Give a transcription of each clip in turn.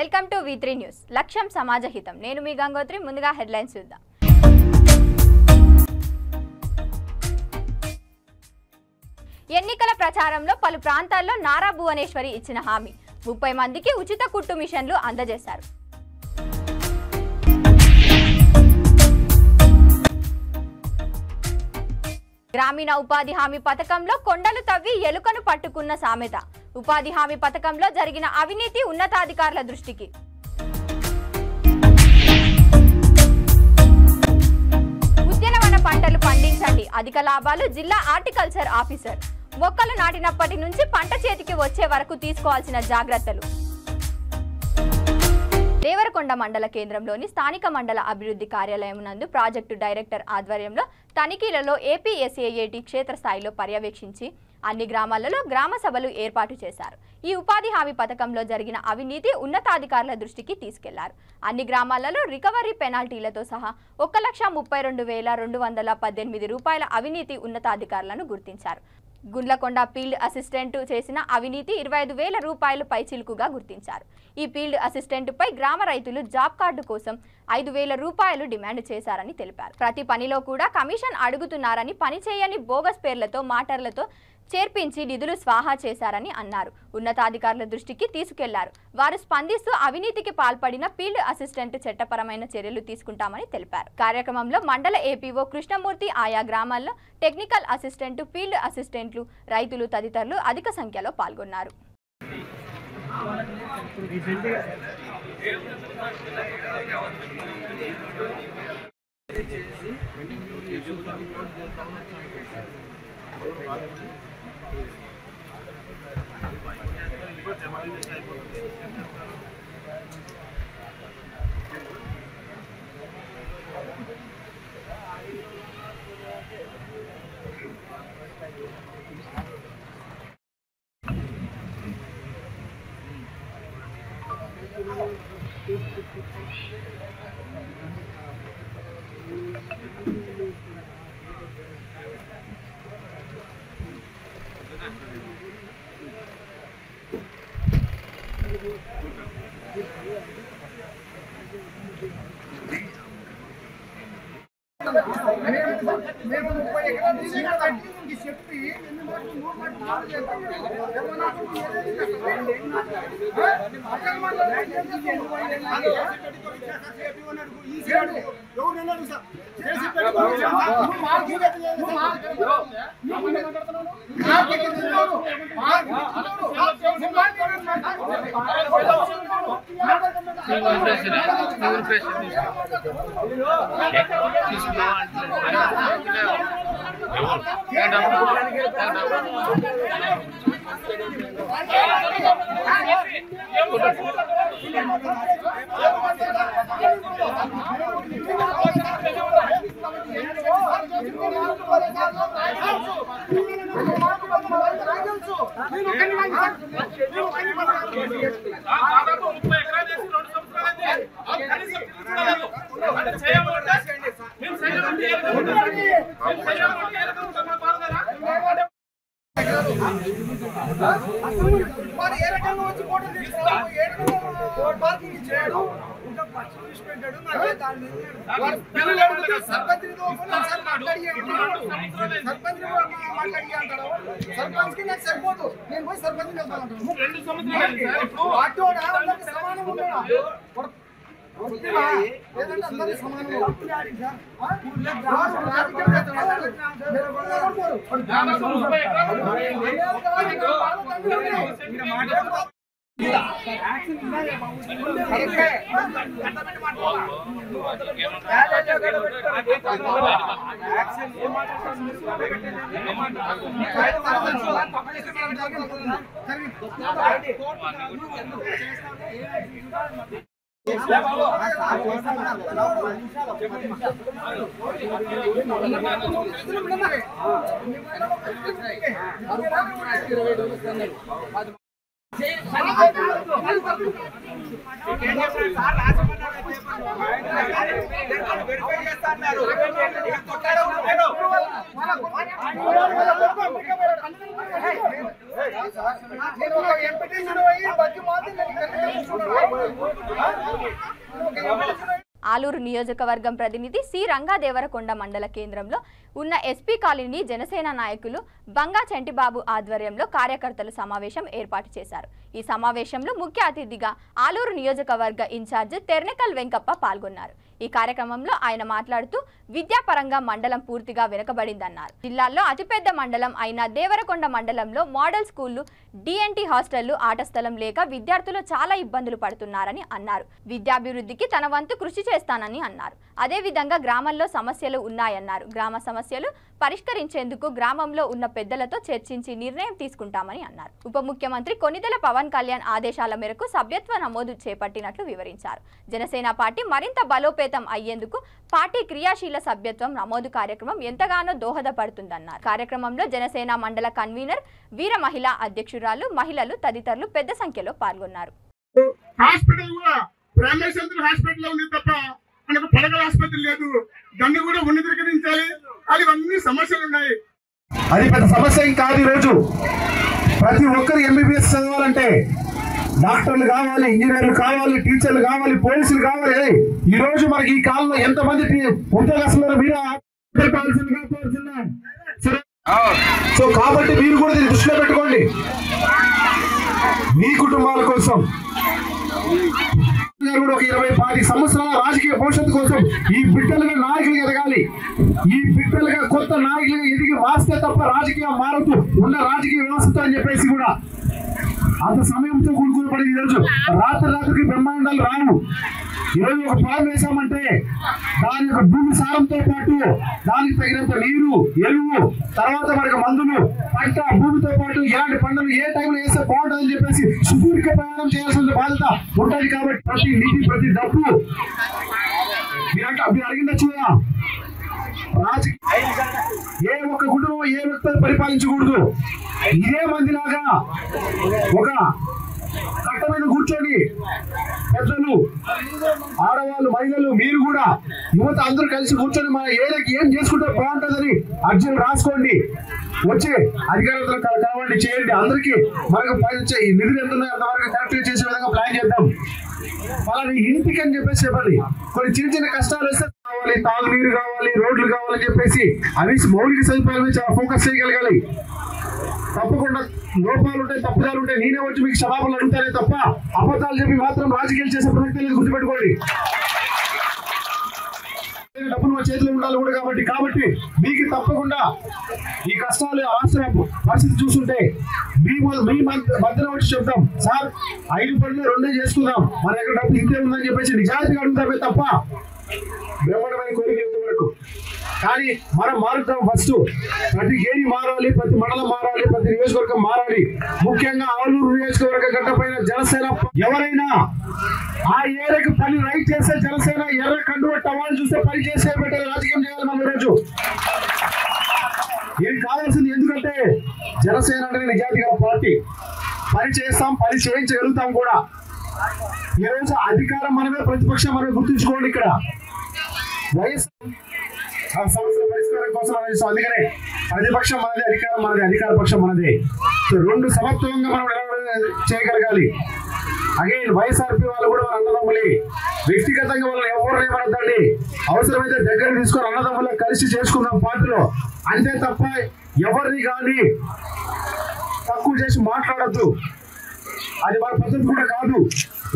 Welcome to V3 news. లక్ష్యం సమాజ హితం. నేను మీ గంగోత్రి. ముందుగా హెడ్లైన్స్ చూద్దాం. ఎన్నికల ప్రచారంలో పలు ప్రాంతాల్లో నారా భువనేశ్వరి ఇచ్చిన హామీ 30 మందికి ఉచిత కుట్టు మిషన్లు అందజేశారు. గ్రామీణ ఉపాధి హామీ పథకంలో కొండలు తవ్వి ఎలుకను పట్టుకున్న సామెత. ఉపాధి హామీ పథకంలో జరిగిన అవినీతి ఉన్నతాధికారుల దృష్టికి. ఉద్యానవన పంటలు పండించండి, అధిక లాభాలు. జిల్లా హార్టికల్చర్ ఆఫీసర్. మొక్కలు నాటినప్పటి నుంచి పంట చేతికి వచ్చే వరకు తీసుకోవాల్సిన జాగ్రత్తలు. దేవరకొండ మండల కేంద్రంలోని స్థానిక మండల అభివృద్ధి కార్యాలయం నందు ప్రాజెక్టు డైరెక్టర్ ఆధ్వర్యంలో తనిఖీలలో ఏపీఎస్ఏఏటి క్షేత్రస్థాయిలో పర్యవేక్షించి అన్ని గ్రామాలలో గ్రామ సభలు ఏర్పాటు చేశారు. ఈ ఉపాధి హామీ పథకంలో జరిగిన అవినీతి ఉన్నతాధికారుల దృష్టికి తీసుకెళ్లారు. అన్ని గ్రామాలలో రికవరీ పెనాల్టీలతో సహా 1,32,218 రూపాయల అవినీతి ఉన్నతాధికారులను గుర్తించారు. గుండ్లకొండ ఫీల్డ్ అసిస్టెంట్ చేసిన అవినీతి 25,000 రూపాయలు పైచిలుకుగా గుర్తించారు. ఈ ఫీల్డ్ అసిస్టెంట్పై గ్రామ రైతులు జాబ్ కార్డు కోసం 5,000 రూపాయలు డిమాండ్ చేశారని తెలిపారు. ప్రతి పనిలో కూడా కమిషన్ అడుగుతున్నారని, పనిచేయని బోగస్ పేర్లతో మాటర్లతో చేర్పించి నిధులు స్వాహా చేశారని అన్నారు. ఉన్నతాధికారుల దృష్టికి తీసుకెళ్లారు. వారు స్పందిస్తూ అవినీతికి పాల్పడిన ఫీల్డ్ అసిస్టెంట్ చట్టపరమైన చర్యలు తీసుకుంటామని తెలిపారు. కార్యక్రమంలో మండల ఏపీఓ కృష్ణమూర్తి, ఆయా గ్రామాల్లో టెక్నికల్ అసిస్టెంట్, ఫీల్డ్ అసిస్టెంట్లు, రైతులు తదితరులు అధిక సంఖ్యలో పాల్గొన్నారు. మేము 30 ఎకరాల నుంచి చెప్పి మరి ఏ రకంగా వచ్చి ఫోటో తీసుకోవాలి, ఏ రకంగా పార్కింగ్ ఇచ్చాడు, ఇంకా పచ్చి చూసి పెట్టాడు. పిల్లలు అడిగితే సర్పంచ్తో మాట్లాడి అంటాడు. సర్పంచ్కి నాకు సరిపోదు, నేను పోయి సర్పంచ్ వెళ్తాను. సమానం ఉంటాడు, లేదంటే అందరికీ సమానం. నేను ఒక ఎంపీటీసీ బట్టి మాత్రం ఆలూరు నియోజకవర్గం ప్రతినిధి సి రంగాదేవరకొండ మండల కేంద్రంలో ఉన్న ఎస్పీ కాలనీ జనసేన నాయకులు బంగా చంటిబాబు ఆధ్వర్యంలో కార్యకర్తలు సమావేశం ఏర్పాటు చేశారు. ఈ సమావేశంలో ముఖ్య అతిథిగా ఆలూరు నియోజకవర్గ ఇన్ఛార్జ్ తెర్నకల్ వెంకప్ప పాల్గొన్నారు. ఈ కార్యక్రమంలో ఆయన మాట్లాడుతూ విద్యాపరంగా మండలం పూర్తిగా వెనుకబడిందన్నారు. జిల్లాలో అతిపెద్ద మండలం అయిన దేవరకొండ మండలంలో మోడల్ స్కూళ్లు, డిఎన్టీ హాస్టళ్లు, ఆట స్థలం లేక విద్యార్థులు చాలా ఇబ్బందులు పడుతున్నారని అన్నారు. విద్యాభివృద్ధికి తన వంతు కృషి చేస్తానని అన్నారు. అదేవిధంగా గ్రామంలో సమస్యలు ఉన్నాయన్నారు. గ్రామ సమస్యలు పరిష్కరించేందుకు గ్రామంలో ఉన్న పెద్దలతో చర్చించి నిర్ణయం తీసుకుంటామని అన్నారు. ఉప ముఖ్యమంత్రి కొనిదెల పవన్ కళ్యాణ్ ఆదేశాల మేరకు సభ్యత్వ నమోదు చేపట్టినట్లు వివరించారు. జనసేన పార్టీ మరింత బలోపేతం అయ్యేందుకు పార్టీ క్రియాశీల సభ్యత్వం నమోదు కార్యక్రమం ఎంతగానో దోహదపడుతుందన్నారు. కార్యక్రమంలో జనసేన మండల కన్వీనర్ వీర మహిళా అధ్యక్షురాలు, మహిళలు తదితరులు పెద్ద సంఖ్యలో పాల్గొన్నారు. మనకు పడగల ఆసుపత్రి లేదు, దాన్ని కూడా ఉన్నతీకరించాలి. అది అన్ని సమస్యలు ఉన్నాయి. అది పెద్ద సమస్య ఏం కాదు. ఈరోజు ప్రతి ఒక్కరు ఎంబీబీఎస్ చదవాలంటే డాక్టర్లు కావాలి, ఇంజనీర్లు కావాలి, టీచర్లు కావాలి, పోలీసులు కావాలి. ఈ రోజు మనకి ఈ కాలంలో ఎంతమంది ఉద్యోగస్తులు మీరు సో కాబట్టి మీరు కూడా దీన్ని దృష్టిలో పెట్టుకోండి. మీ కుటుంబాల కోసం కూడా ఒక 20-10 సంవత్సరాల రాజకీయ భవిష్యత్తు కోసం ఈ బిడ్డలుగా నాయకులు ఎదగాలి. ఈ బిడ్డలుగా కొత్త నాయకులుగా ఎదిగి వాస్తే తప్ప రాజకీయం మారుతూ ఉన్న రాజకీయ వ్యవస్థ అని చెప్పేసి కూడా అంత సమయంతో కూడుకుని పడి ఈరోజు రాత్రికి బ్రహ్మాండాలు రాను. ఈరోజు ఒక పొలం వేసామంటే దాని యొక్క భూమి సారంతో పాటు దానికి తగినంత నీరు, ఎరువు, తర్వాత మనకు మందులు, పంట, భూమితో పాటు ఎలాంటి పంటలు ఏ టైంలో వేస్తే బాగుంటుందని చెప్పేసి సుదీర్ఘ ప్రయాణం చేయాల్సిన బాధ్యత ఉంటుంది. కాబట్టి ప్రతి నిధి, ప్రతి డబ్బు మీరు అడిగిండొచ్చు కదా. ఏ ఒక్క కుటుంబం ఏ వ్యక్తి పరిపాలించకూడదు. ఇదే మందిలాగా ఒక కట్ట మీద కూర్చొని పెద్దలు, ఆడవాళ్ళు, మహిళలు, మీరు కూడా యువత అందరూ కలిసి కూర్చొని మన ఏరియాకి ఏం చేసుకుంటే బాగుంటుందని అర్జీలు రాసుకోండి. వచ్చి అధికారులతో కావండి, చేయండి. అందరికీ మనకు నిధులు ఎంత ఉన్నాయో అంతవరకు కరెక్ట్గా చేసే విధంగా ప్లాన్ చేద్దాం. వాళ్ళని ఇంటికి అని చెప్పేసి చెప్పండి. కొన్ని చిన్న చిన్న కష్టాలు వస్తే కావాలి, తాగునీరు కావాలి, రోడ్లు కావాలని చెప్పేసి అవి మౌలిక సదుపాయాల మీద ఫోకస్ చేయగలగాలి. తప్పకుండా లోపాలు ఉంటాయి, తప్పుదాలు ఉంటాయి. నేనే వచ్చి మీకు క్షమాపణలు అడుగుతానే తప్ప అబద్ధాలు చెప్పి మాత్రం రాజకీయాలు చేసే ప్రసక్తి లేదు. గుర్తుపెట్టుకోండి. డబ్బులు మా చేతిలో ఉండాలి కూడా కాబట్టి మీకు తప్పకుండా ఈ కష్టాలు, రాష్ట్ర పరిస్థితి చూస్తుంటే మీ మధ్యలో వచ్చి చెప్తాం, సార్ 5 పనులు 2 చేసుకుందాం, మన దగ్గర డబ్బులు ఇంతే ఉందని చెప్పేసి నిజాయితీగా అడుగుతామే తప్ప బ్రహ్మాండమైన కోరికలు వరకు. కానీ మనం మారుతాం. ఫస్ట్ ప్రతి గేరి మారాలి, ప్రతి మండలం మారాలి, ప్రతి నియోజకవర్గం మారాలి. ముఖ్యంగా ఆలూరు నియోజకవర్గ గడ్డపైన జనసేన ఎవరైనా ఆ ఏరియాకి పని రైట్ చేస్తే జనసేన ఎర్ర కండువ టవాలు చూస్తే పని చేసే పెట్టాలి. రాజకీయం చేయాలి మనం ఈరోజు. ఇది కావాల్సింది. ఎందుకంటే జనసేన అంటే నిజాయితీగా పార్టీ. పని చేస్తాం, పని చేయించగలుగుతాం కూడా. ఈరోజు అధికారం మనమే, ప్రతిపక్షం మనమే. గుర్తుంచుకోండి. ఇక్కడ సమస్యల పరిష్కారం కోసం అందుకనే ప్రతిపక్షం మనదే, అధికారం మనదే, అధికార పక్షం మనదే. సో 2 సమత్వంగా మనం చేయగలగాలి. అగైన్ వైఎస్ఆర్పీ వాళ్ళు కూడా మన అన్నదమ్ములే. వ్యక్తిగతంగా వాళ్ళు ఎవరిని ఏమనద్దండి. అవసరమైతే దగ్గర తీసుకొని అన్నదమ్ములకు కలిసి చేసుకుందాం పార్టీలో. అంతే తప్ప ఎవరిని కానీ తక్కువ చేసి మాట్లాడద్దు. అది వాళ్ళ పద్ధతి కూడా కాదు.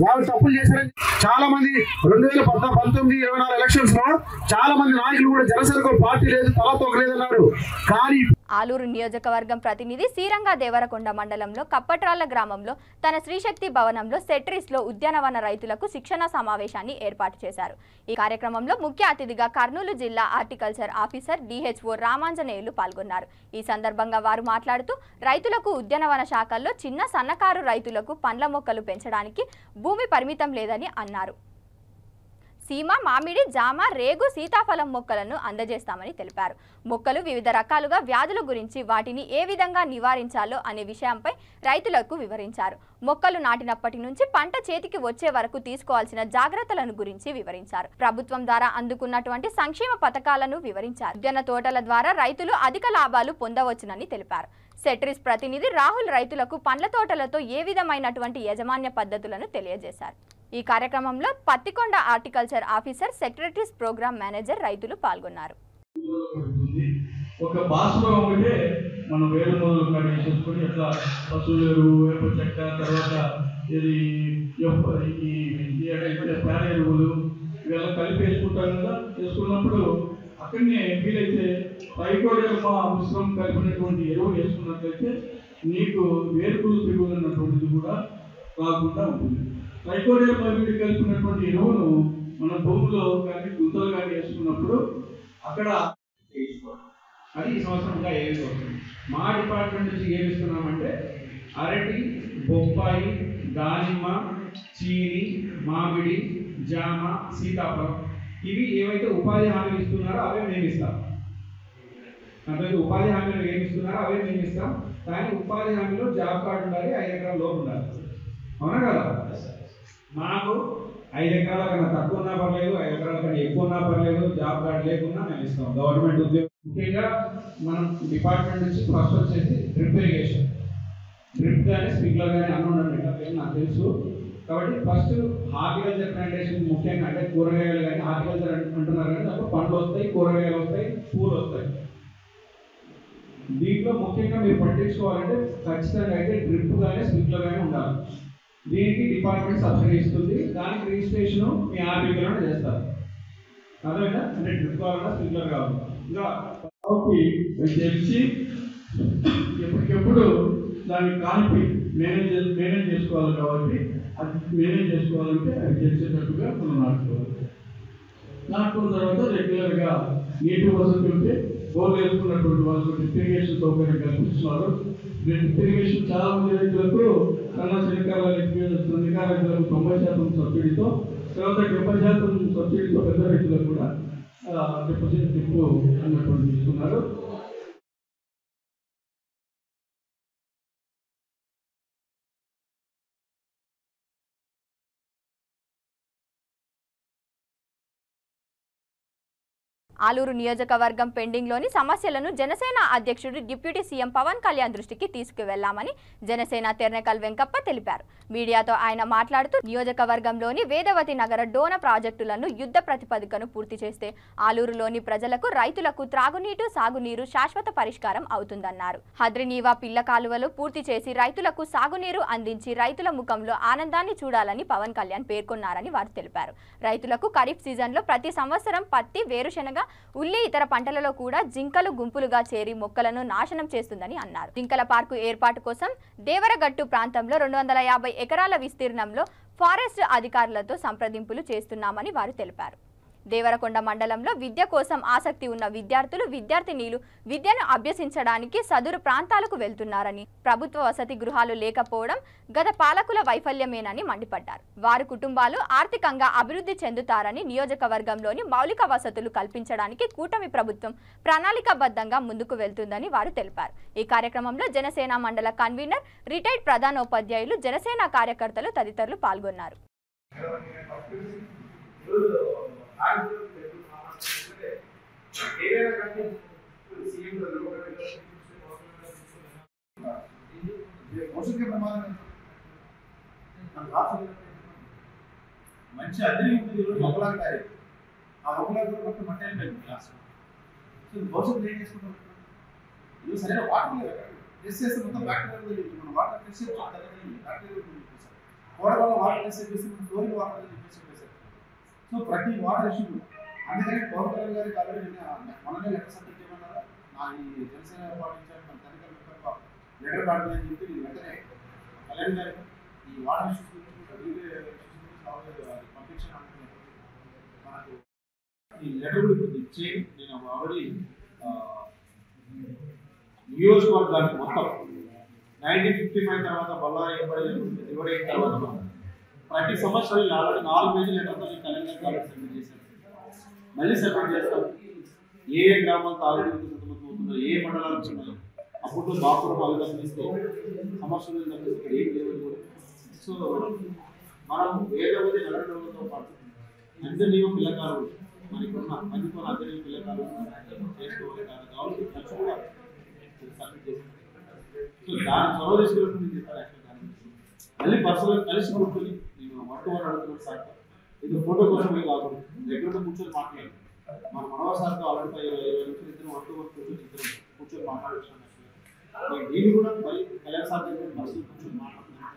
వాళ్ళు తప్పులు చేశారని చాలా మంది 2019, 24 ఎలక్షన్స్ లో చాలా మంది నాయకులు కూడా జనసేనకు పార్టీ లేదు, తల తొక్కలేదన్నారు. కానీ ఆలూరు నియోజకవర్గం ప్రతినిధి శ్రీరంగ దేవరకొండ మండలంలో కప్పట్రాళ్ల గ్రామంలో తన శ్రీశక్తి భవనంలో సెట్రిస్లో ఉద్యానవన రైతులకు శిక్షణ సమావేశాన్ని ఏర్పాటు చేశారు. ఈ కార్యక్రమంలో ముఖ్య అతిథిగా కర్నూలు జిల్లా హార్టికల్చర్ ఆఫీసర్ డిహెచ్ఓ రామాంజనేయులు పాల్గొన్నారు. ఈ సందర్భంగా వారు మాట్లాడుతూ రైతులకు ఉద్యానవన శాఖల్లో చిన్న సన్నకారు రైతులకు పండ్ల మొక్కలు పెంచడానికి భూమి పరిమితం లేదని అన్నారు. సీమ, మామిడి, జామ, రేగు, సీతాఫలం మొక్కలను అందజేస్తామని తెలిపారు. మొక్కలు వివిధ రకాలుగా వ్యాధుల గురించి, వాటిని ఏ విధంగా నివారించాలో అనే విషయంపై రైతులకు వివరించారు. మొక్కలు నాటినప్పటి నుంచి పంట చేతికి వచ్చే వరకు తీసుకోవాల్సిన జాగ్రత్తలను గురించి వివరించారు. ప్రభుత్వం ద్వారా అందుకున్నటువంటి సంక్షేమ పథకాలను వివరించారు. ఉద్యాన తోటల ద్వారా రైతులు అధిక లాభాలు పొందవచ్చునని తెలిపారు. సెట్రిస్ ప్రతినిధి రాహుల్ రైతులకు పండ్ల తోటలతో ఏ విధమైనటువంటి యాజమాన్య పద్ధతులను తెలియజేశారు. ఈ కార్యక్రమంలో Pattikonda horticulture officer, secretaries program manager, రైతులు పాల్గొన్నారు. ఒక బాస్లో ఒకటే మనం వేరు మొదలు కట్ చేసుకొని అట్లా పశువులు వేప చెక్క తర్వాత ఇది పేర ఎరువులు ఇవన్నీ కలిపి వేసుకుంటాం కదా. వేసుకున్నప్పుడు అక్కడనే వీలైతే ట్రైకోడర్మా మిశ్రమం కలిపినటువంటి ఎరువులు వేసుకున్నట్లయితే నీకు వేరుకులు తెగులు అన్నటువంటిది కూడా రాకుండా ఉంటుంది. ట్రైకోడర్మా వీటి కలిపినటువంటి ఎరువును మన భూమిలో కానీ గుంతలు కానీ వేసుకున్నప్పుడు అక్కడ అది ఈ సంవత్సరంగా ఏమిస్తుంది. మా డిపార్ట్మెంట్ నుంచి ఏమిస్తున్నామంటే అరటి, బొప్పాయి, దానిమ్మ, చీని, మామిడి, జామ, సీతాఫలం ఇవి ఏవైతే ఉపాధి హామీలు ఇస్తున్నారో అవే మేము ఇస్తాం. అంటే ఉపాధి హామీలు ఏమి ఇస్తున్నారో అవే మేము ఇస్తాం. కానీ ఉపాధి హామీలో జాబ్ కార్డు ఉండాలి, 5 ఎకరాల లోపు ఉండాలి. అవునా కదా? మాకు 5 ఎకరాల కన్నా తక్కువ ఉన్నా పర్లేదు, 5 ఎకరాల కన్నా ఎక్కువ ఉన్నా పర్లేదు, జాబ్ కార్డు లేకున్నా మేము ఇస్తాం. గవర్నమెంట్ ఉద్యోగం ముఖ్యంగా మనం డిపార్ట్మెంట్ నుంచి ఫస్ట్ వచ్చేసి డ్రిప్ ఇరిగేషన్, డ్రిప్ కానీ స్ప్రింక్లర్ కానీ అన్నీ ఉండండి నాకు తెలుసు. కాబట్టి ఫస్ట్ హార్టికల్చర్ ప్లాంటేషన్ ముఖ్యంగా అంటే కూరగాయలు కానీ హార్టికల్చర్ అంటున్నారు కానీ దాంట్లో పండ్లు వస్తాయి, కూరగాయలు వస్తాయి, పూలు వస్తాయి. దీంట్లో ముఖ్యంగా మీరు పట్టించుకోవాలంటే ఖచ్చితంగా అయితే డ్రిప్ కానీ స్ప్రింక్లర్ కానీ ఉండాలి. దీనికి డిపార్ట్మెంట్ సబ్సిడీ ఇస్తుంది. దానికి రిజిస్ట్రేషన్ మీ ఆర్బీకేలోనే చేస్తారు. అర్థమైందా? అంటే డ్రిప్ కావాలన్నా స్ప్రింక్లర్ కావాలి. ఇంకా తెలిసి ఎప్పటికెప్పుడు దాన్ని కాల్పి మేనేజ్ చేసుకోవాలి. కాబట్టి అది మేనేజ్ చేసుకోవాలంటే అది తెలిసేటట్టుగా మనం నాటుకున్న తర్వాత రెగ్యులర్గా నీటి వసతి ఉంటే బోర్లు వేసుకున్నటువంటి వాళ్ళకు ఇరిగేషన్ సౌకర్యం కల్పిస్తున్నారు. ఇరిగేషన్ చాలా మంది రైతులకు కన్నా శనికాల రైతులకు 90% సబ్సిడీతో, తర్వాత 70% సబ్సిడీతో పెద్ద రైతులకు కూడా డిపాజిట్ టిప్పు అన్నటువంటి ఇస్తున్నారు. ఆలూరు నియోజకవర్గం పెండింగ్లోని సమస్యలను జనసేన అధ్యక్షుడు డిప్యూటీ సీఎం పవన్ కళ్యాణ్ దృష్టికి తీసుకువెళ్లామని జనసేన తెర్నకల్ వెంకప్ప తెలిపారు. మీడియాతో ఆయన మాట్లాడుతూ నియోజకవర్గంలోని వేదవతి నగర డోన ప్రాజెక్టులను యుద్ధ ప్రతిపాదికను పూర్తి చేస్తే ఆలూరులోని ప్రజలకు, రైతులకు త్రాగునీరు, సాగునీరు శాశ్వత పరిష్కారం అవుతుందన్నారు. హద్రినీవా పిల్ల కాలువలు పూర్తి చేసి రైతులకు సాగునీరు అందించి రైతుల ముఖంలో ఆనందాన్ని చూడాలని పవన్ కళ్యాణ్ పేర్కొన్నారని వారు తెలిపారు. రైతులకు ఖరీఫ్ సీజన్లో ప్రతి సంవత్సరం పత్తి, వేరుశెనగ, ఉల్లి, ఇతర పంటలలో కూడా జింకలు గుంపులుగా చేరి మొక్కలను నాశనం చేస్తుందని అన్నారు. జింకల పార్కు ఏర్పాటు కోసం దేవరగట్టు ప్రాంతంలో 250 ఎకరాల విస్తీర్ణంలో ఫారెస్ట్ అధికారులతో సంప్రదింపులు చేస్తున్నామని వారు తెలిపారు. దేవరకొండ మండలంలో విద్య కోసం ఆసక్తి ఉన్న విద్యార్థులు, విద్యార్థినీలు విద్యను అభ్యసించడానికి సదురు ప్రాంతాలకు వెళ్తున్నారని, ప్రభుత్వ వసతి గృహాలు లేకపోవడం గత పాలకుల వైఫల్యమేనని మండిపడ్డారు. వారి కుటుంబాలు ఆర్థికంగా అభివృద్ధి చెందుతారని, నియోజకవర్గంలోని మౌలిక వసతులు కల్పించడానికి కూటమి ప్రభుత్వం ప్రణాళికాబద్ధంగా ముందుకు వెళ్తుందని వారు తెలిపారు. ఈ కార్యక్రమంలో జనసేన మండల కన్వీనర్, రిటైర్డ్ ప్రధానోపాధ్యాయులు, జనసేన కార్యకర్తలు తదితరులు పాల్గొన్నారు. మంచి అద్దరి ఉంటుంది మొక్కలాగా తయారు. ఆ మొక్కలాగా మొత్తం మట్టి అయిపోయింది క్లాస్. సో భవిష్యత్తు ఏం చేసుకుంటాం? ఇది సరైన వాటర్ లేదు. టెస్ట్ చేస్తే మొత్తం బ్యాక్టీరియా మన వాటర్ టెస్ట్ చేసి బ్యాక్టీరియా కూరగాయల వాటర్ టెస్ట్ చేసి ఫ్లోరిన్ వాటర్ చెప్పేసి చేశారు. సో ప్రతి వాటర్ ఇష్యూ అందుకని పవన్ కళ్యాణ్ గారికి ఆల్రెడీ మనమే లెటర్ సబ్మిట్ చేయమన్నారా? నా ఈ జనసేన పాటించాలి మన తనిఖీల లెటర్ పాటించాలని చెప్పి నేను వెంటనే కళ్యాణ్ గారికి ఈ వాటర్ ఇష్యూస్ పంపించిన మనకు ఈ లెటర్ కూడా ఇచ్చి నేను ఆల్రెడీ నియోజకవర్గానికి మొత్తం 1955 తర్వాత బళ్ళారి ఇవ్వడైన తర్వాత ప్రతి సంవత్సరం ఆల్రెడీ 4 పేజీల లెటర్తో కళ్యాణ్ గారు సబ్మిట్ చేశారు. మళ్ళీ సబ్మిట్ చేస్తాం. ఏ గ్రామాలకు ఆల్రెడీ సతమతమవుతున్నాయి, ఏ మండలాలు ఉన్నాయి, అప్పుడు బాపురం అలుగం ఇస్తే సమస్యలు ఇక్కడ ఏం లేవు కూడా. సో మనం వేదవతి నగరంతో పాటు అందరినీ పిల్లకాలు మనకున్న అందుకున్న అందరినీ పిల్లకాలు చేసుకోవాలి కాబట్టి ఖర్చు కూడా సబ్మిట్ చేస్తాం. సో దాని చొరవ తీసుకున్నప్పుడు నేను చెప్పాను. యాక్చువల్ దాని మళ్ళీ పర్సనల్ కలిసి కూర్చొని నేను తక్కువ అడుగుతున్నాడు సార్. ఇది ఫోటో కోసం మీరు కాకుండా దగ్గర కూర్చొని మాట్లాడాలి. మన మనోహర్ సార్తో ఆల్రెడీ 20 నిమిషాలు ఇద్దరు కూర్చొని మాట్లాడచ్చు. నేను కూడా మరి కళ్యాణ్ సార్ దగ్గర కూర్చొని మాట్లాడుతున్నాను.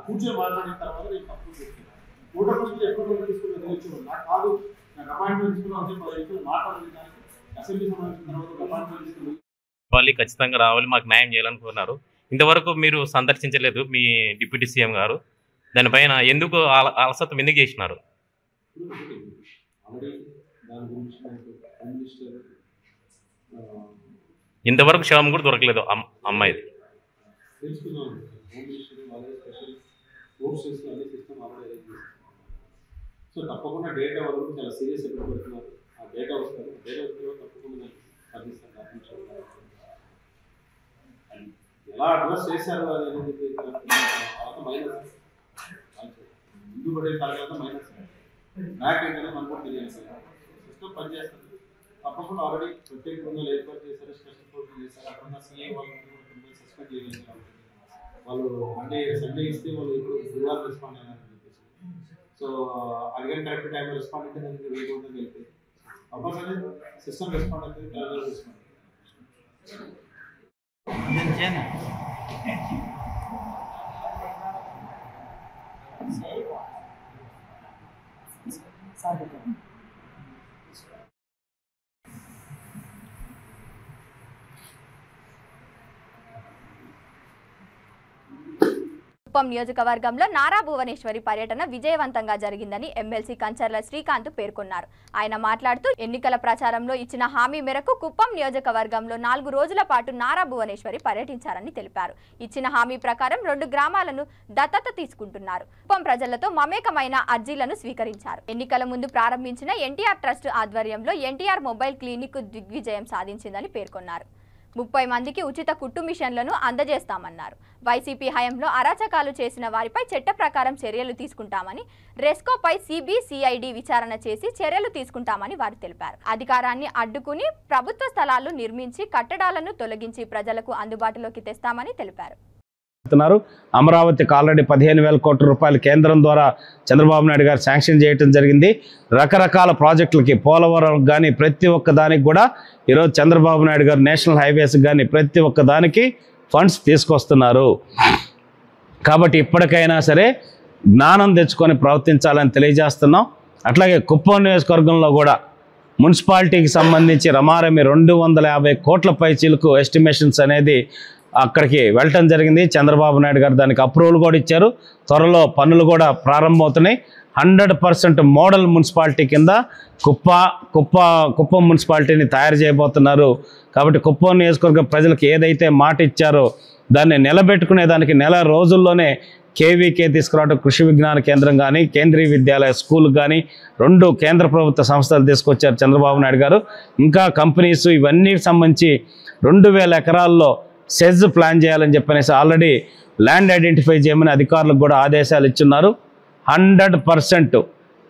కూర్చొని మాట్లాడిన తర్వాత నేను తప్పు చేస్తున్నాను. ఫోటో కోసం ఎప్పుడు తీసుకుని వచ్చేవాడు నాకు కాదు. నాకు అపాయింట్మెంట్ తీసుకున్నాను అంటే 10 నిమిషాలు మాట్లాడలేదు. దానికి అసెంబ్లీ సమావేశం తర్వాత అపాయింట్మెంట్ తీసుకుని వాళ్ళు ఖచ్చితంగా రావాలి, మాకు న్యాయం చేయాలనుకున్నారు. ఇంతవరకు మీరు సందర్శించలేదు మీ డిప్యూటీ సీఎం గారు. దానిపైన ఎందుకు అలసత్వం ఎందుకు చేసినారు? ఇంతవరకు శవం కూడా దొరకలేదు అమ్మాయిది. సో తప్పకుండా డేటా వాళ్ళు చాలా సీరియస్ ఎప్పుడు పెడుతున్నారు. ఆ డేటా వస్తారు. డేటా వస్తే తప్పకుండా ఎలా అడ్రస్ చేశారు అనేది తర్వాత మైనస్ ముందు పడే తర్వాత మైనస్ బ్యాక్ ఏంటనే మనకు కూడా తెలియాలి సార్. సిస్టమ్ పనిచేస్తుంది. తప్పకుండా ఆల్రెడీ ప్రత్యేక బృందాలు ఏర్పాటు చేశారు, స్పెషల్ ప్రోగ్రామ్ చేశారు. అక్కడ సీఏ వాళ్ళు సస్పెండ్ చేయలేదు. వాళ్ళు సండే ఇస్తే వాళ్ళు ఇప్పుడు గురువారం రెస్పాండ్ అయ్యారని చెప్పేసి. సో అడిగిన కరెక్ట్ టైంలో రెస్పాండ్ అయితే దానికి వెయిట్ ఉందని వెళ్తే కంపల్సరీ సిస్టమ్ రెస్పాండ్ అవుతుంది. క్యాలెండర్ రెస్పాండ్ కుప్పం నియోజకవర్గంలో నారా భువనేశ్వరి పర్యటన విజయవంతంగా జరిగిందని ఎమ్మెల్సీ కంచర్ల శ్రీకాంత్ పేర్కొన్నారు. ఆయన మాట్లాడుతూ ఎన్నికల ప్రచారంలో ఇచ్చిన హామీ మేరకు కుప్పం నియోజకవర్గంలో 4 రోజుల పాటు నారా భువనేశ్వరి పర్యటించారని తెలిపారు. ఇచ్చిన హామీ ప్రకారం 2 గ్రామాలను దత్తత తీసుకుంటున్నారు. కుప్పం ప్రజలతో మమేకమైన అర్జీలను స్వీకరించారు. ఎన్నికల ముందు ప్రారంభించిన ఎన్టీఆర్ ట్రస్ట్ ఆధ్వర్యంలో ఎన్టీఆర్ మొబైల్ క్లినిక్ దిగ్విజయం సాధించిందని పేర్కొన్నారు. 30 మందికి ఉచిత కుట్టు మిషన్లను అందజేస్తామన్నారు. వైసీపీ హయాంలో అరాచకాలు చేసిన వారిపై చట్ట ప్రకారం చర్యలు తీసుకుంటామని, రెస్కోపై సిబిసిఐడి విచారణ చేసి చర్యలు తీసుకుంటామని వారు తెలిపారు. అధికారాన్ని అడ్డుకుని ప్రభుత్వ స్థలాలు నిర్మించి కట్టడాలను తొలగించి ప్రజలకు అందుబాటులోకి తెస్తామని తెలిపారు. అమరావతికి ఆల్రెడీ 15,000 కోట్ల రూపాయలు కేంద్రం ద్వారా చంద్రబాబు నాయుడు గారు శాంక్షన్ చేయడం జరిగింది. రకరకాల ప్రాజెక్టులకి పోలవరం కానీ ప్రతి ఒక్క దానికి కూడా ఈరోజు చంద్రబాబు నాయుడు గారు నేషనల్ హైవేస్ కానీ ప్రతి ఒక్క దానికి ఫండ్స్ తీసుకొస్తున్నారు. కాబట్టి ఇప్పటికైనా సరే జ్ఞానం తెచ్చుకొని ప్రవర్తించాలని తెలియజేస్తున్నాం. అట్లాగే కుప్పం నియోజకవర్గంలో కూడా మున్సిపాలిటీకి సంబంధించి రమారమి 250 కోట్ల పైచీలకు ఎస్టిమేషన్స్ అనేది అక్కడికి వెళ్ళటం జరిగింది. చంద్రబాబు నాయుడు గారు దానికి అప్రూవల్ కూడా ఇచ్చారు. త్వరలో పనులు కూడా ప్రారంభమవుతున్నాయి. 100% మోడల్ మున్సిపాలిటీ కింద కుప్పం మున్సిపాలిటీని తయారు చేయబోతున్నారు. కాబట్టి కుప్పం నియోజకవర్గ ప్రజలకు ఏదైతే మాట ఇచ్చారో దాన్ని నిలబెట్టుకునే దానికి నెల రోజుల్లోనే కేవీకే తీసుకురావడం, కృషి విజ్ఞాన కేంద్రం కానీ కేంద్రీయ విద్యాలయ స్కూల్ కానీ 2 కేంద్ర ప్రభుత్వ సంస్థలు తీసుకొచ్చారు చంద్రబాబు నాయుడు గారు. ఇంకా కంపెనీస్ ఇవన్నీకి సంబంధించి 2,000 ఎకరాల్లో సెజ్ ప్లాన్ చేయాలని చెప్పనేసి ఆల్రెడీ ల్యాండ్ ఐడెంటిఫై చేయమని అధికారులకు కూడా ఆదేశాలు ఇచ్చున్నారు. 100%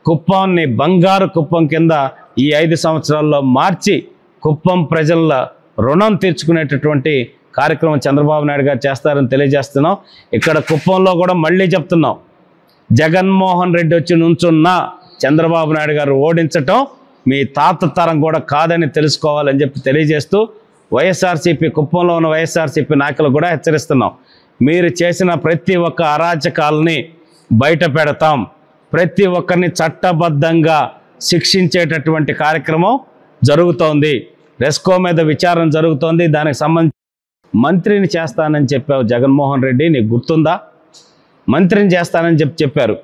కుప్పాన్ని బంగారు కుప్పం కింద ఈ 5 సంవత్సరాల్లో మార్చి కుప్పం ప్రజల రుణం తీర్చుకునేటటువంటి కార్యక్రమం చంద్రబాబు నాయుడు గారు చేస్తారని తెలియజేస్తున్నాం. ఇక్కడ కుప్పంలో కూడా మళ్ళీ చెప్తున్నాం, జగన్మోహన్ రెడ్డి వచ్చి నుంచున్న చంద్రబాబు నాయుడు గారు ఓడించటం మీ తాత తరం కూడా కాదని తెలుసుకోవాలని చెప్పి తెలియజేస్తూ వైఎస్ఆర్సీపీ కుప్పంలో ఉన్న వైఎస్ఆర్సీపీ నాయకులు కూడా హెచ్చరిస్తున్నాం. మీరు చేసిన ప్రతి ఒక్క అరాచకాలని బయట పెడతాం, ప్రతి ఒక్కరిని చట్టబద్ధంగా శిక్షించేటటువంటి కార్యక్రమం జరుగుతోంది. రెస్కో మీద విచారణ జరుగుతోంది. దానికి సంబంధించి మంత్రిని చేస్తానని చెప్పావు జగన్మోహన్ రెడ్డి, నీకు గుర్తుందా? మంత్రిని చేస్తానని చెప్పారు.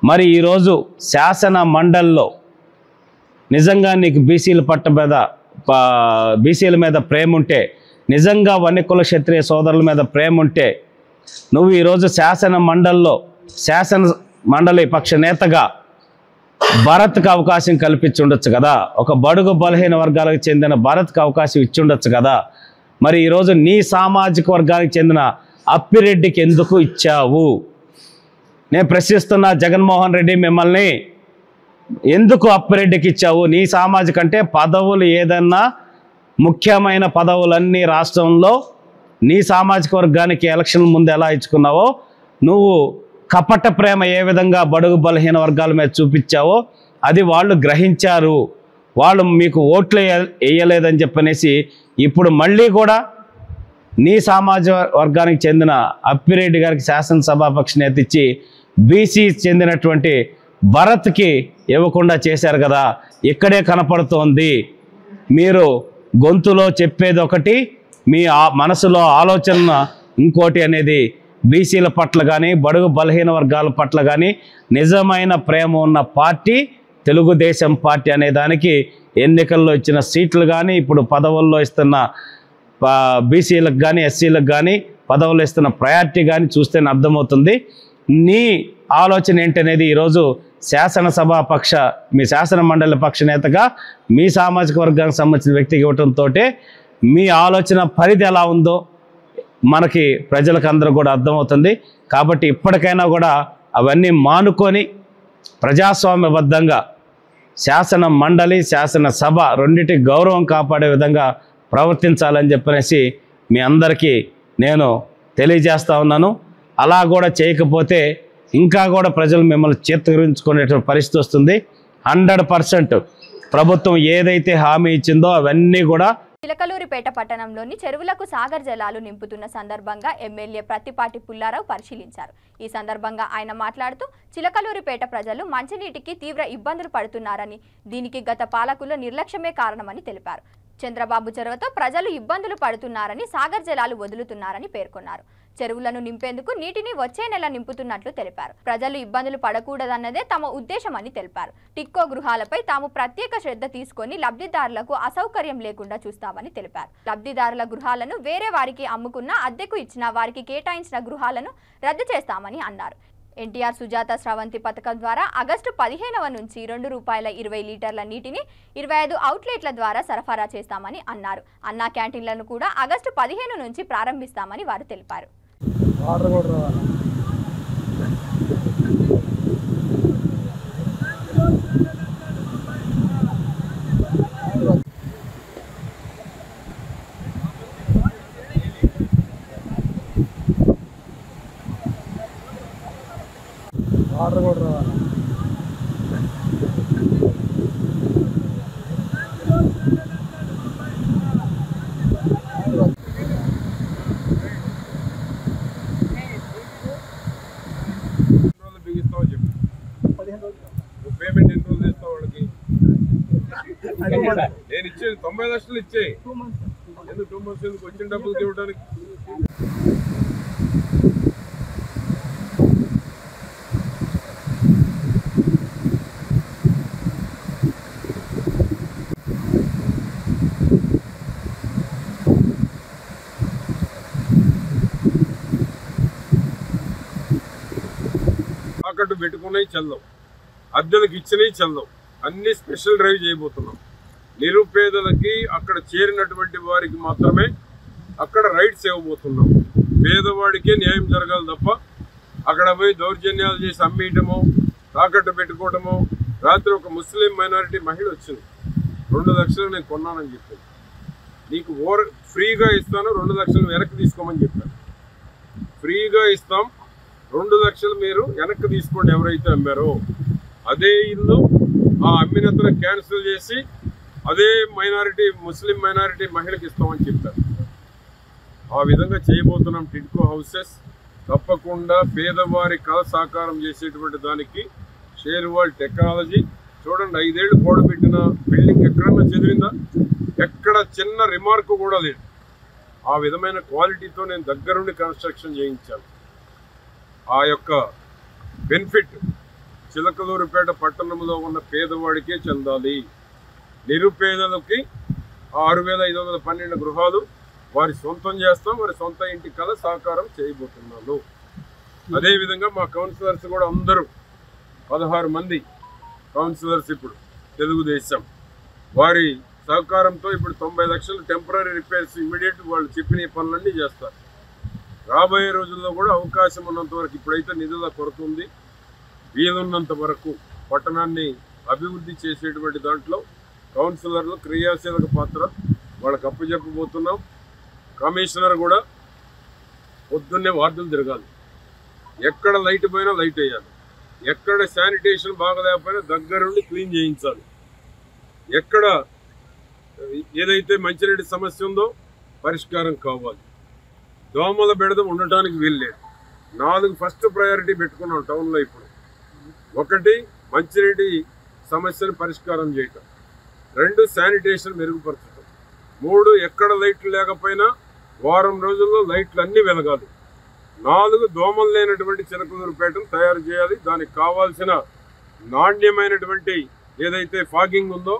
మరి ఈరోజు శాసన మండలిలో నిజంగా నీకు బీసీల మీద ప్రేమ ఉంటే, నిజంగా వన్యకుల క్షత్రియ సోదరుల మీద ప్రేమ ఉంటే నువ్వు ఈరోజు శాసన మండలి పక్ష నేతగా భరత్కి అవకాశం కల్పించి ఉండొచ్చు కదా. ఒక బడుగు బలహీన వర్గాలకు చెందిన భరత్కి అవకాశం ఇచ్చి ఉండొచ్చు కదా. మరి ఈరోజు నీ సామాజిక వర్గానికి చెందిన అప్పిరెడ్డికి ఎందుకు ఇచ్చావు? నేను ప్రశ్నిస్తున్నా, జగన్మోహన్ రెడ్డి మిమ్మల్ని ఎందుకు అప్పిరెడ్డికి ఇచ్చావు? నీ సామాజిక అంటే పదవులు ఏదన్నా ముఖ్యమైన పదవులన్నీ రాష్ట్రంలో నీ సామాజిక వర్గానికి ఎలక్షన్ ముందు ఎలా ఇచ్చుకున్నావో నువ్వు కపట ప్రేమ ఏ విధంగా బడుగు బలహీన వర్గాల మీద చూపించావో అది వాళ్ళు గ్రహించారు. వాళ్ళు మీకు ఓట్లు వేయలేదని చెప్పనేసి ఇప్పుడు మళ్ళీ కూడా నీ సామాజిక వర్గానికి చెందిన అప్పిరెడ్డి గారికి శాసనసభాపక్ష నేత ఇచ్చి బీసీ చెందినటువంటి భరత్కి ఇవ్వకుండా చేశారు కదా. ఇక్కడే కనపడుతోంది మీరు గొంతులో చెప్పేది ఒకటి, మీ మనసులో ఆలోచన ఇంకోటి అనేది. బీసీల పట్ల కానీ బడుగు బలహీన వర్గాల పట్ల కానీ నిజమైన ప్రేమ ఉన్న పార్టీ తెలుగుదేశం పార్టీ అనే దానికి ఎన్నికల్లో ఇచ్చిన సీట్లు కానీ ఇప్పుడు పదవుల్లో ఇస్తున్న బీసీలకు కానీ ఎస్సీలకు కానీ పదవులు ఇస్తున్న ప్రయారిటీ కానీ చూస్తేనే అర్థమవుతుంది. నీ ఆలోచన ఏంటనేది ఈరోజు శాసనసభాపక్ష మీ శాసన మండలి పక్ష నేతగా మీ సామాజిక వర్గానికి సంబంధించిన వ్యక్తికి ఇవ్వడంతో మీ ఆలోచన పరిధి ఎలా ఉందో మనకి ప్రజలకు అందరూ కూడా అర్థమవుతుంది. కాబట్టి ఇప్పటికైనా కూడా అవన్నీ మానుకొని ప్రజాస్వామ్యబద్ధంగా శాసన మండలి శాసనసభ రెండింటి గౌరవం కాపాడే విధంగా ప్రవర్తించాలని చెప్పనేసి మీ అందరికీ నేను తెలియజేస్తా ఉన్నాను. అలా కూడా చేయకపోతే ఇంకా కూడా ప్రజలు మిమ్మల్ని చేతరించుకునేటువంటి పరిస్థితి వస్తుంది. 100% ప్రభుత్వం ఏదైతే హామీ ఇచ్చిందో అవన్నీ కూడా. చిలకలూరిపేట పట్టణంలోని చెరువులకు సాగర్ జలాలు నింపుతున్న సందర్భంగా ఎమ్మెల్యే ప్రత్తిపాటి పుల్లారావు పరిశీలించారు. ఈ సందర్భంగా ఆయన మాట్లాడుతూ చిలకలూరిపేట ప్రజలు మంచినీటికి తీవ్ర ఇబ్బందులు పడుతున్నారని, దీనికి గత పాలకుల నిర్లక్ష్యమే కారణమని తెలిపారు. చంద్రబాబు చొరవతో ప్రజలు ఇబ్బందులు పడుతున్నారని, సాగర్ జలాలు వదులుతున్నారని పేర్కొన్నారు. చెరువులను నింపేందుకు నీటిని వచ్చే నెల నింపుతున్నట్లు తెలిపారు. ప్రజలు ఇబ్బందులు పడకూడదన్నదే తమ ఉద్దేశమని తెలిపారు. టిక్కో గృహాలపై తాము ప్రత్యేక శ్రద్ధ తీసుకొని లబ్ధిదారులకు అసౌకర్యం లేకుండా చూస్తామని తెలిపారు. లబ్ధిదారుల గృహాలను వేరే వారికి అమ్ముకున్న, అద్దెకు ఇచ్చిన వారికి కేటాయించిన గృహాలను రద్దు చేస్తామని అన్నారు. ఎన్టీఆర్ సుజాత స్రవంతి పథకం ద్వారా ఆగస్టు 15వ నుంచి ₹2.20 లీటర్ల నీటిని 25 అవుట్లెట్ల ద్వారా సరఫరా చేస్తామని అన్నారు. అన్నా క్యాంటీన్లను కూడా ఆగస్టు 15 నుంచి ప్రారంభిస్తామని వారు తెలిపారు. పేమెంట్ ఎన్ని రోజులు చేస్తావు వాళ్ళకి? నేను ఇచ్చేది 90 లక్షలు ఇచ్చేయి. ఎందుకు 2 months ఎందుకు వచ్చిన డబ్బులు ఇవ్వడానికి? తాకట్టు పెట్టుకున్నాయి చల్లవు, అద్దెలకు ఇచ్చినవి చల్లవు, అన్ని స్పెషల్ డ్రైవ్ చేయబోతున్నాం. నిరుపేదలకి అక్కడ చేరినటువంటి వారికి మాత్రమే అక్కడ రైట్స్ ఇవ్వబోతున్నాం. పేదవాడికే న్యాయం జరగాలి తప్ప అక్కడ పోయి దౌర్జన్యాలు చేసి అమ్మేయటమో తాకట్టు పెట్టుకోవటమో. రాత్రి ఒక ముస్లిం మైనారిటీ మహిళ వచ్చింది, 2 లక్షలు నేను కొన్నానని చెప్పాను. నీకు ఫ్రీగా ఇస్తాను, 2 లక్షలు వెనక్కి తీసుకోమని చెప్పాను. ఫ్రీగా ఇస్తాం, 2 లక్షలు మీరు వెనక్కి తీసుకోండి. ఎవరైతే అమ్మారో అదే ఇల్లు ఆ అమ్మినంతరం క్యాన్సిల్ చేసి అదే ముస్లిం మైనారిటీ మహిళకి ఇస్తామని చెప్పారు. ఆ విధంగా చేయబోతున్నాం. టిడ్కో హౌసెస్ తప్పకుండా పేదవారి కళ సాకారం చేసేటువంటి దానికి షేర్వాల్ టెక్నాలజీ చూడండి. 5 ఏళ్ళు పోడబెట్టిన బిల్డింగ్ ఎక్కడన్నా చెదిరిందా? ఎక్కడ చిన్న రిమార్క్ కూడా లేదు. ఆ విధమైన క్వాలిటీతో నేను దగ్గరుండి కన్స్ట్రక్షన్ చేయించాను. ఆ యొక్క బెనిఫిట్ చిలకలూరుపేట పట్టణంలో ఉన్న పేదవాడికే చెందాలి. నిరుపేదలకి 6512 గృహాలు వారి సొంతం చేస్తాం. వారి సొంత ఇంటి కళ సాకారం చేయబోతున్నాను. అదేవిధంగా మా కౌన్సిలర్స్ కూడా అందరూ 16 మంది కౌన్సిలర్స్ ఇప్పుడు తెలుగుదేశం వారి సహకారంతో ఇప్పుడు 90 లక్షలు టెంపరీ రిపేర్స్ ఇమీడియట్ వాళ్ళు చెప్పిన పనులన్నీ చేస్తారు. రాబోయే రోజుల్లో కూడా అవకాశం ఉన్నంత వరకు, ఇప్పుడైతే నిధుల కొరత ఉంది, వీలున్నంత వరకు పట్టణాన్ని అభివృద్ధి చేసేటువంటి దాంట్లో కౌన్సిలర్లు క్రియాశీలక పాత్ర వాళ్ళకి అప్పచెప్పబోతున్నాం. కమిషనర్ కూడా పొద్దున్నే వార్డులు తిరగాలి. ఎక్కడ లైట్ పోయినా లైట్ వేయాలి, ఎక్కడ శానిటేషన్ బాగలేకపోయినా దగ్గరుండి క్లీన్ చేయించాలి, ఎక్కడ ఏదైతే మంచినీటి సమస్య ఉందో పరిష్కారం కావాలి. దోమల బెడద ఉండటానికి వీల్లేదు. 4 ఫస్ట్ ప్రయారిటీ పెట్టుకున్నాం టౌన్లో. ఇప్పుడు 1 మంచినీటి సమస్యను పరిష్కారం చేయటం, 2 శానిటేషన్ మెరుగుపరచడం, 3 ఎక్కడ లైట్లు లేకపోయినా వారం రోజుల్లో లైట్లు అన్నీ వెలగాలి, 4 దోమలు లేనటువంటి చిలకలూరుపేటను తయారు చేయాలి. దానికి కావాల్సిన నాణ్యమైనటువంటి ఏదైతే ఫాగింగ్ ఉందో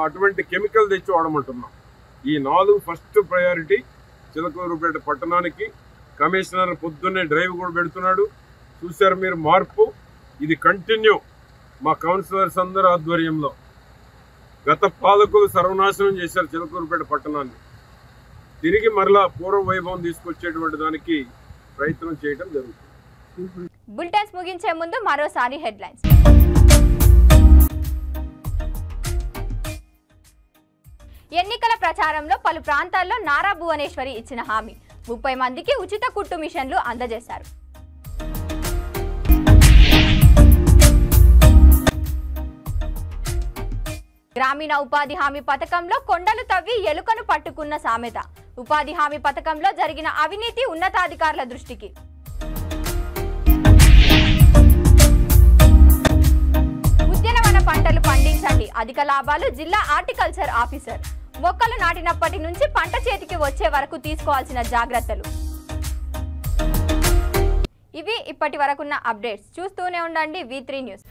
అటువంటి కెమికల్ తెచ్చి వాడమంటున్నాం. ఈ 4 ఫస్ట్ ప్రయారిటీ చిలకలూరుపేట పట్టణానికి. కమిషనర్ పొద్దున్నే డ్రైవ్ కూడా పెడుతున్నాడు, చూశారు మీరు మార్పు. ఇది కంటిన్యూ మా కౌన్సిలర్స్ అందరి ఆధ్వర్యంలో. గత పాలకులు సర్వనాశనం చేశారు చిలకలూరుపేట పట్టణాన్ని, తిరిగి మరలా పూర్వ వైభవం తీసుకొచ్చేటువంటి దానికి ప్రయత్నం చేయడం జరుగుతుంది. బులెటిన్స్ ముగించే ముందు మరోసారి హెడ్లైన్స్. ఎన్నికల ప్రచారంలో పలు ప్రాంతాల్లో నారా భువనేశ్వరి ఇచ్చిన హామీ, 30 మందికి ఉచిత కుట్టు మిషన్లు అందజేశారు. గ్రామీణ ఉపాధి హామీ పథకంలో కొండలు తవ్వి ఎలుకను పట్టుకున్న సామెత. ఉపాధి హామీ పథకంలో జరిగిన అవినీతి ఉన్నతాధికారుల దృష్టికి. ఉద్యానవన పంటలు పండించండి, అధిక లాభాలు జిల్లా హార్టికల్చర్ ఆఫీసర్. మొక్కలు నాటినప్పటి నుంచి పంట చేతికి వచ్చే వరకు తీసుకోవాల్సిన జాగ్రత్తలు. ఇవి ఇప్పటి వరకున్న అప్డేట్స్. చూస్తూనే ఉండండి V3 న్యూస్.